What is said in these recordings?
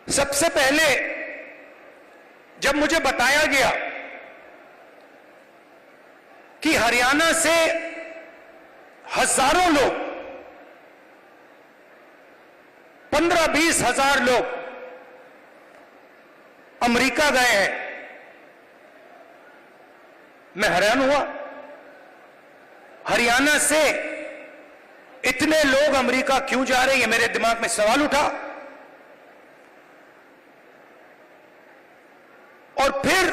सबसे पहले जब मुझे बताया गया कि हरियाणा से हजारों लोग 15-20 हजार लोग अमेरिका गए हैं, मैं हैरान हुआ। हरियाणा से इतने लोग अमेरिका क्यों जा रहे हैं, मेरे दिमाग में सवाल उठा। और फिर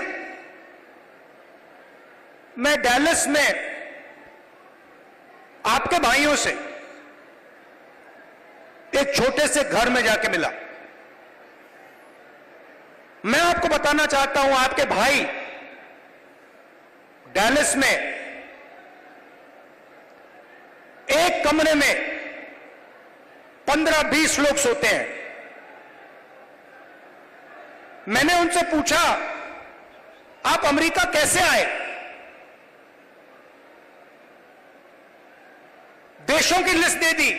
मैं डैलस में आपके भाइयों से एक छोटे से घर में जाके मिला। मैं आपको बताना चाहता हूं, आपके भाई डैलस में एक कमरे में 15-20 लोग सोते हैं। मैंने उनसे पूछा, आप अमेरिका कैसे आए? देशों की लिस्ट दे दी।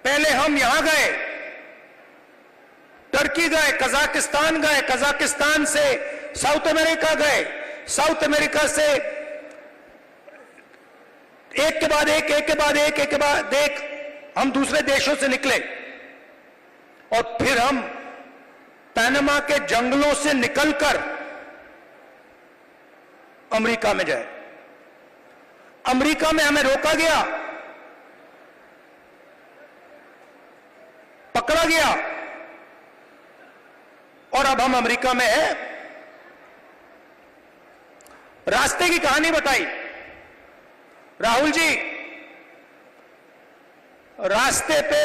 पहले हम यहां गए, टर्की गए, कजाकिस्तान गए, कजाकिस्तान से साउथ अमेरिका गए, साउथ अमेरिका से एक के बाद एक, एक के बाद एक, एक के बाद एक हम दूसरे देशों से निकले। और फिर हम पनामा के जंगलों से निकलकर अमेरिका में जाए। अमेरिका में हमें रोका गया, पकड़ा गया, और अब हम अमेरिका में हैं। रास्ते की कहानी बताई राहुल जी। रास्ते पे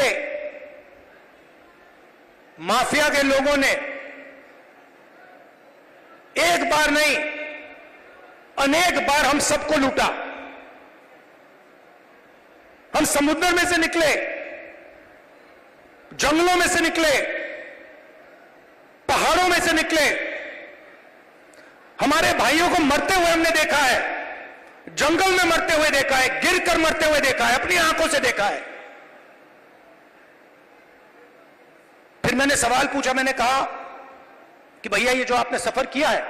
माफिया के लोगों ने एक बार नहीं अनेक बार हम सबको लूटा। हम समुद्र में से निकले, जंगलों में से निकले, पहाड़ों में से निकले। हमारे भाइयों को मरते हुए हमने देखा है, जंगल में मरते हुए देखा है, गिरकर मरते हुए देखा है, अपनी आंखों से देखा है। फिर मैंने सवाल पूछा, मैंने कहा कि भैया ये जो आपने सफर किया है,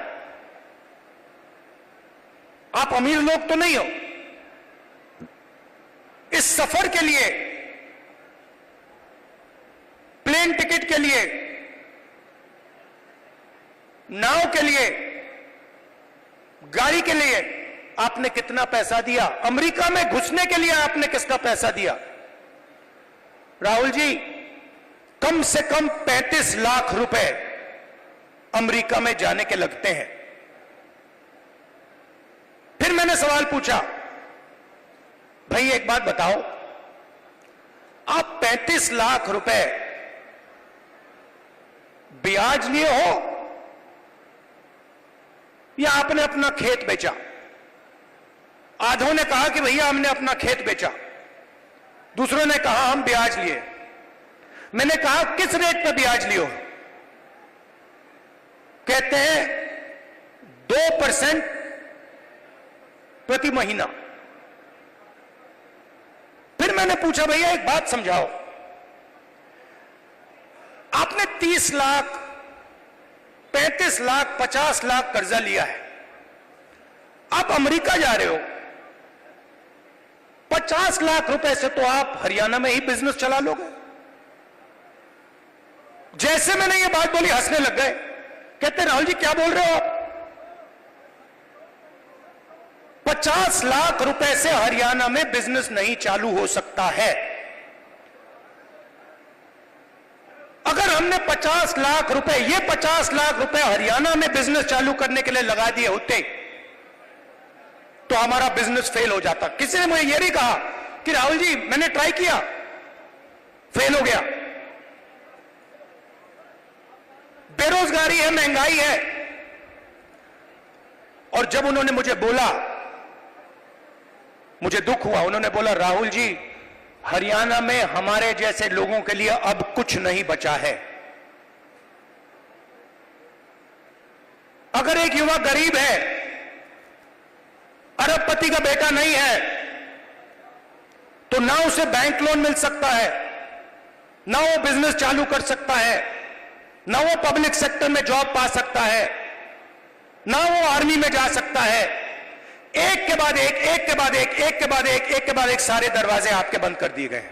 आप अमीर लोग तो नहीं हो। इस सफर के लिए, प्लेन टिकट के लिए, नाव के लिए, गाड़ी के लिए आपने कितना पैसा दिया? अमेरिका में घुसने के लिए आपने किसका पैसा दिया? राहुल जी, कम से कम 35 लाख रुपए अमेरिका में जाने के लगते हैं। फिर मैंने सवाल पूछा, भाई एक बात बताओ, आप 35 लाख रुपए ब्याज लिए हो या आपने अपना खेत बेचा? आधों ने कहा कि भैया हमने अपना खेत बेचा, दूसरों ने कहा हम ब्याज लिए। मैंने कहा किस रेट पे ब्याज लियो? कहते हैं 2% प्रति महीना। फिर मैंने पूछा, भैया एक बात समझाओ, आपने 30 लाख, 35 लाख, 50 लाख कर्जा लिया है, आप अमेरिका जा रहे हो, 50 लाख रुपए से तो आप हरियाणा में ही बिजनेस चला लोगे। जैसे मैंने ये बात बोली हंसने लग गए। कहते राहुल जी क्या बोल रहे हो आप? 50 लाख रुपए से हरियाणा में बिजनेस नहीं चालू हो सकता है। अगर हमने 50 लाख रुपए, ये 50 लाख रुपए हरियाणा में बिजनेस चालू करने के लिए लगा दिए होते तो हमारा बिजनेस फेल हो जाता। किसी ने मुझे यह नहीं कहा कि राहुल जी मैंने ट्राई किया, फेल हो गया। बेरोजगारी है, महंगाई है। और जब उन्होंने मुझे बोला, मुझे दुख हुआ। उन्होंने बोला राहुल जी हरियाणा में हमारे जैसे लोगों के लिए अब कुछ नहीं बचा है। अगर एक युवा गरीब है, अरबपति का बेटा नहीं है, तो ना उसे बैंक लोन मिल सकता है, ना वो बिजनेस चालू कर सकता है, ना वो पब्लिक सेक्टर में जॉब पा सकता है, ना वो आर्मी में जा सकता है। एक के बाद एक, एक के बाद एक, एक के बाद एक, एक के बाद एक सारे दरवाजे आपके बंद कर दिए गए।